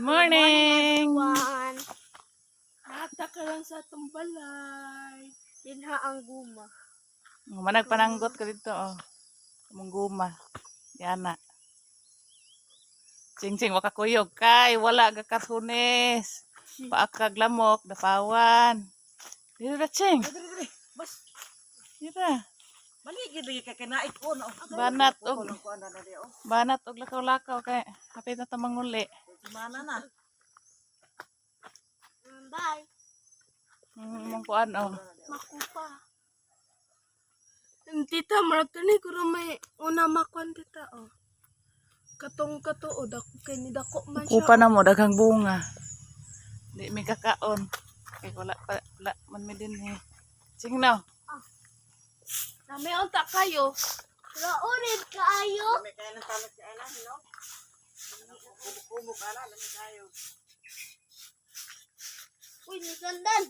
Morning! Everyone. Nata ka lang sa atong balay. Dinha ang guma. Managpananggot ka dito, oh. Mong guma. Yan na. Ching-ching, wakakuyog kay. Wala ka karhunes. Paakag lamok, dapawan. Dito na, Ching. Bas, Dito na. maligid lagi ka kinait ko. No? Banat og lakaw-lakaw kay hapit na tamang uli. Mana na. Bye. Mong kuan, oh. Makupa. Tita, maratani ko may una makuan tita, oh. Katong-kato, oh. Dako kay ni dako man siya. Kupa na mo, daghang bunga. Di may kakaon. Kay wala man mi din eh. Ching na. Nami unta kayo. Raunin kayo. May kaya ng tamat si Ana, no? Kumuk-kumuk Ana, lami tayo. Uy, ni sandal.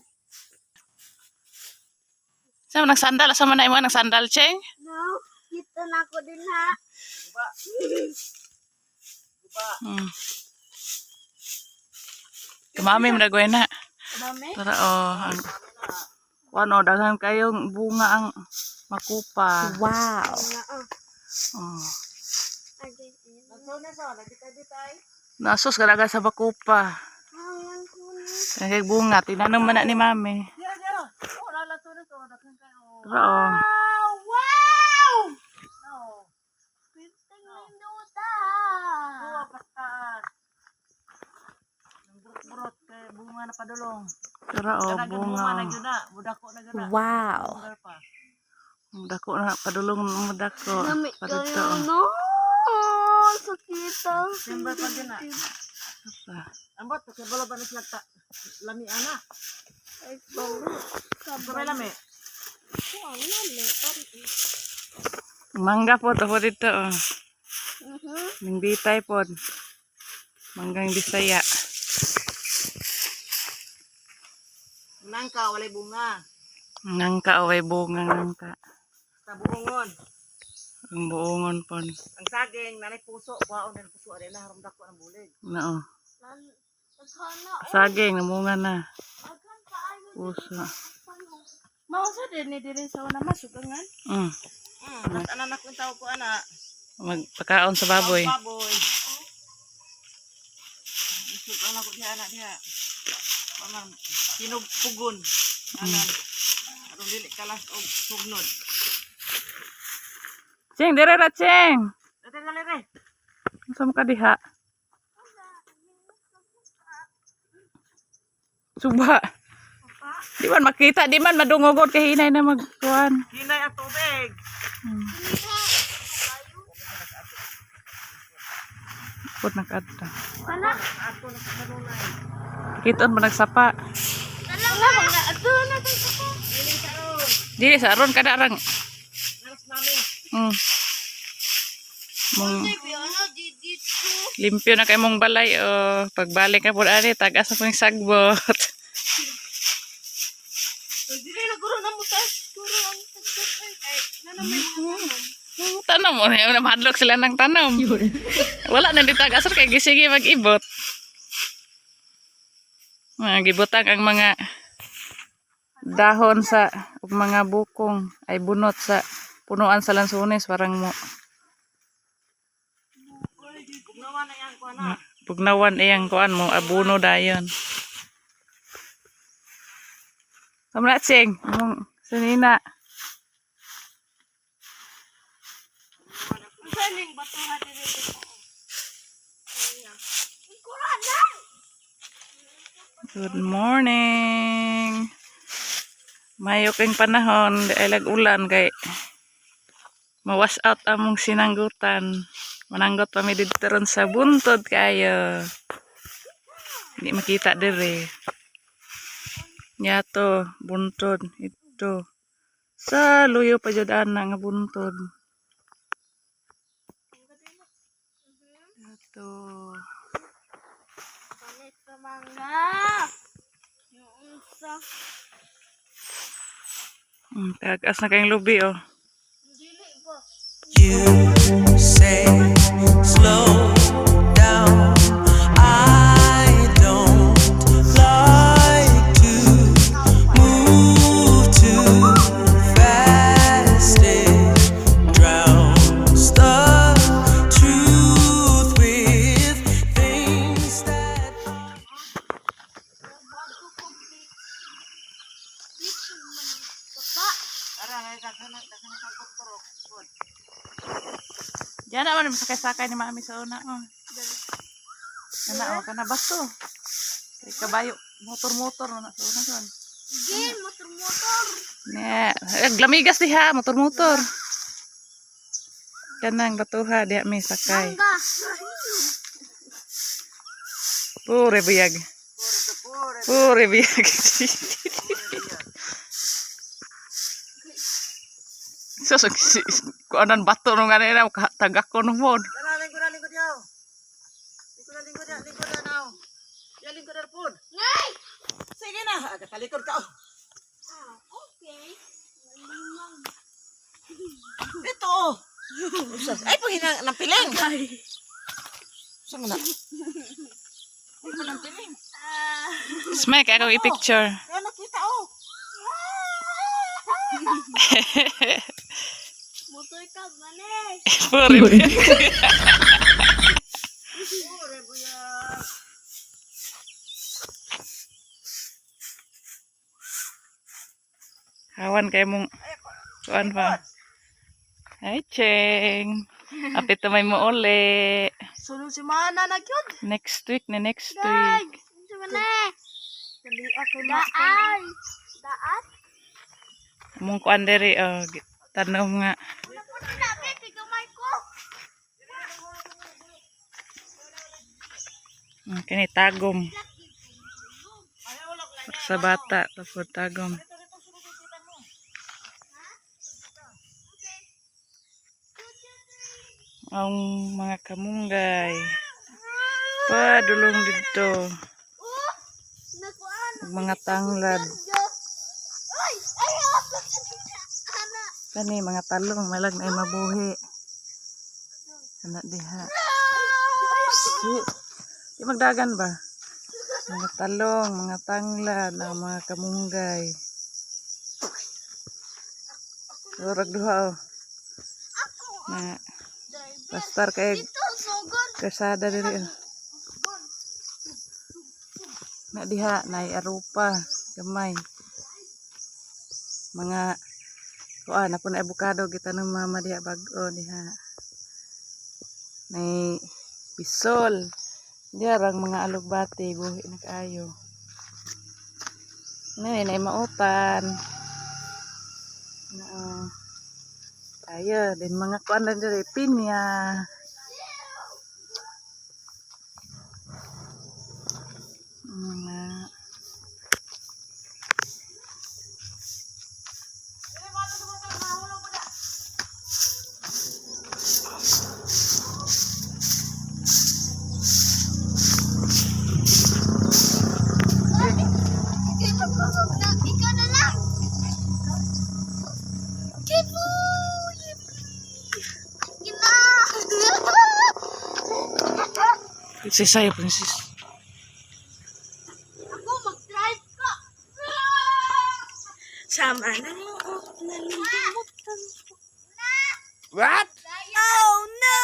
Sama nagsandal, sama na imo nagsandal, Ching. No, kita na ko din ha. Diba? Diba? Kumami mo nagway na. Mami? Tara, oh. Ano, daghang kayong bunga ang makupa. Wow. Oh. Nagsunas, oh. Nagditay-ditay. Nasus kalaga sa bakupa. Kaya bunga, tinanong man na ni Mami. Dira, dira. Oh, lalatunas, oh. Daghang kayo. Tara, oh. Wow! Oh. Pinting minuta. Buwa, pastaan. Nang burot-burot, kay bunga na padulong. Tara, oh, Kanag yung bunga. na gyud budako na gyud. Wow. Dako na, padulong mo dako. Dami Padito, kayo, oh. no? Sakita. Simba pa din na. Tara. Ambot, kasi bala ba nagslagta? Lami ana. Ay, balo. Sabay lami. Ang lami. Mangga po, ako dito, oh. Ning bitay po. Manggang Bisaya. Nangka, walay bunga. Nangka, away bunga, nangka. Sa buongon. Ang buongon po. Ang saging, nanay puso. Kuhaon ng puso. Adela, haram dako ng bulig. No. Sana. Saging, namunga na. Agad paano. Puso. Mausa din ni diri sa una masugangan. Anak ko yung tawag ko, ana. Magpakaon sa baboy. Baboy. Isip anak ko diha, anak diha. Paman, pinugpugon. Anan. Arong dili kalas o sugnod. Ching, dire ra, Ching. Dati nga lere. Saan ka diha? Suba. Di man makita, di man madungogod kay hinay na magkuhan. Hinay ang tubig. Put nakadta. Sana. Ako na sa kanunay. Kiton mo nagsapa. Sana mga ato na ko. Hiling karon. Dili sa aron kada arang. Naras mami. Mong Ano dito? limpyo na kay mong balay o pagbalik ka pud ani tagas sa pang sagbot. Dili na guro na mo ta. Guro ang sagot ay nanamay mo. Tanam mo na mahadlok sila ng tanom. Wala na dito tagasar kay gisige mag-ibot. Gibutang ang mga dahon sa mga bukong ay bunot sa punuan sa lansunes parang mo Bugnawan na yan ko, ana. bugnawan iyang kuan mo abuno dayon. Kamra Ching, mong sinina. Saling batuhan dito. Good morning. Mayo kang panahon, di ay lag-ulan kay mawas out among sinanggutan. Mananggot pa mi dito ron sa buntod kayo. Hindi makita dire. Yato, buntod ito. Sa luyo pa jud ana nga buntod. Yato. Palit sa mga. Yung unsa. Tagas na kayong lubi oh. Dili ba? You say slow down. I sakay-sakay ni mami sa una. Oh. Kana, kana bato. Kay kabayo, motor-motor na sa una doon. Game, motor-motor. Ne, glamigas diha, motor-motor. Kanang batuha diha may sakay. Mangga. Pure biyag. Pure biyag. So kuanan bato nung kanina tagak ko nung mod. Lingkod yaw. Lingkod na. Ya lingkod na pud. Ngay! Sige na, talikod ka. Okay. Ito. Ay pag ng piling. Saan na? Ay pa ng piling. Smack ako i-picture. Kaya nakita oh. Motor ka, manes. Pure biyag. Pure buyag. Kawan kay mong kuan pa. Ay, Cheng. Apit na may mo uli. Sunod si Mana na yun. Next week. Day! Si Manes. Daan. Daan? Mong kuan diri tanong nga. Nabi, tigamay ko. Kini tagom. Sa bata tapos tagom. Ang mga kamunggay. Padulong dito. Nakuan. Ang mga tanglad. Ay! Ay! Ana! Kani mga talong malag na ay mabuhi. Ana diha. Di magdagan ba? Mga talong, mga tanglad, mga kamunggay. Durag duha oh. Na pastar kay Ito, sugod. kasada diri oh. Na diha nay arupa gamay. Mga kuan na pun avocado kita ng mama diha bag-o diha. Nay bisol. Diha rang mga alugbati buhi na kaayo. Nay mautan. Na tayo din mga kuan na diri pinya. Mga Ikaw na lang. Kipu! Gila! prinsesa ya princess. Ako mag-drive ka. Sama na mo. Nalilimutan ko. What? Oh no!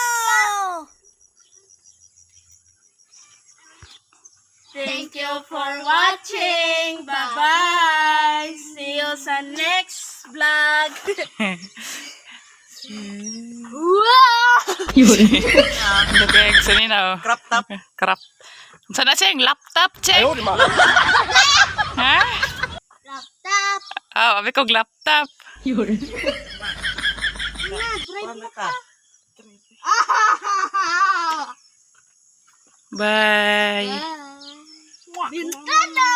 Thank you for watching. Bye-bye. See you sa next vlog. Wow! Ano kaya sanina oh. Crop top. Crap. Sana siya yung laptop, check. Ha? Laptop. Oh, abi ko laptop. Ano ka? Bye. Bintana!